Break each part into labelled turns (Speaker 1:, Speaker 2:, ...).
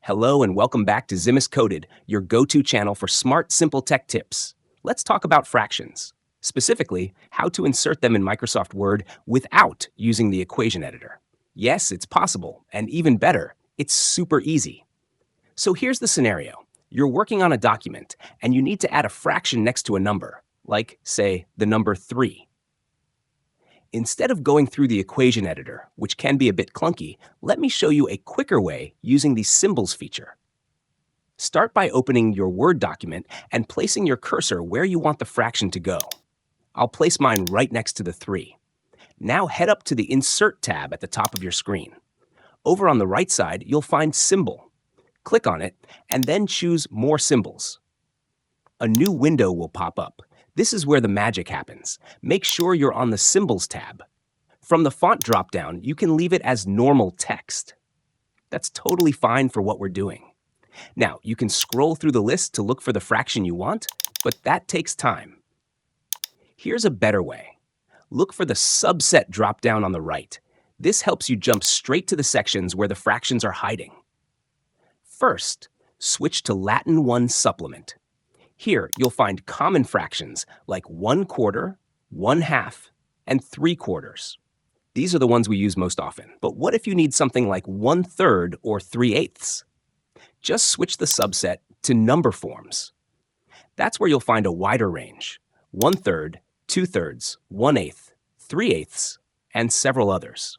Speaker 1: Hello and welcome back to Zimist Coded, your go-to channel for smart, simple tech tips. Let's talk about fractions. Specifically, how to insert them in Microsoft Word without using the equation editor. Yes, it's possible, and even better, it's super easy. So here's the scenario. You're working on a document, and you need to add a fraction next to a number, like, say, the number 3. Instead of going through the equation editor, which can be a bit clunky, let me show you a quicker way using the symbols feature. Start by opening your Word document and placing your cursor where you want the fraction to go. I'll place mine right next to the 3. Now head up to the Insert tab at the top of your screen. Over on the right side, you'll find Symbol. Click on it, and then choose More Symbols. A new window will pop up. This is where the magic happens. Make sure you're on the Symbols tab. From the font dropdown, you can leave it as normal text. That's totally fine for what we're doing. Now, you can scroll through the list to look for the fraction you want, but that takes time. Here's a better way. Look for the Subset dropdown on the right. This helps you jump straight to the sections where the fractions are hiding. First, switch to Latin 1 Supplement. Here, you'll find common fractions like 1/4, 1/2, and 3/4. These are the ones we use most often. But what if you need something like 1/3 or 3/8? Just switch the subset to number forms. That's where you'll find a wider range: 1/3, 2/3, 1/8, 3/8, and several others.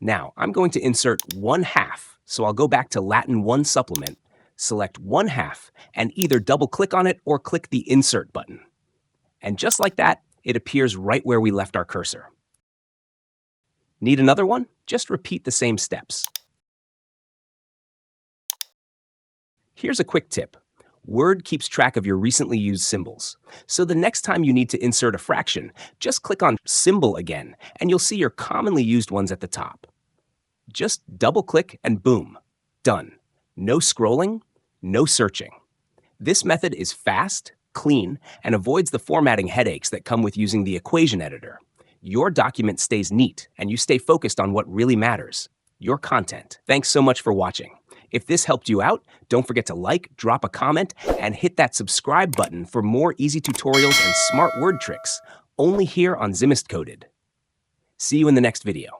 Speaker 1: Now, I'm going to insert 1/2, so I'll go back to Latin 1 Supplement, select 1/2, and either double-click on it or click the Insert button. And just like that, it appears right where we left our cursor. Need another one? Just repeat the same steps. Here's a quick tip. Word keeps track of your recently used symbols. So the next time you need to insert a fraction, just click on Symbol again, and you'll see your commonly used ones at the top. Just double-click and boom, done. No scrolling, no searching. This method is fast, clean, and avoids the formatting headaches that come with using the equation editor. Your document stays neat, and you stay focused on what really matters: your content. Thanks so much for watching. If this helped you out, don't forget to like, drop a comment, and hit that subscribe button for more easy tutorials and smart word tricks, only here on Zimist Coded. See you in the next video.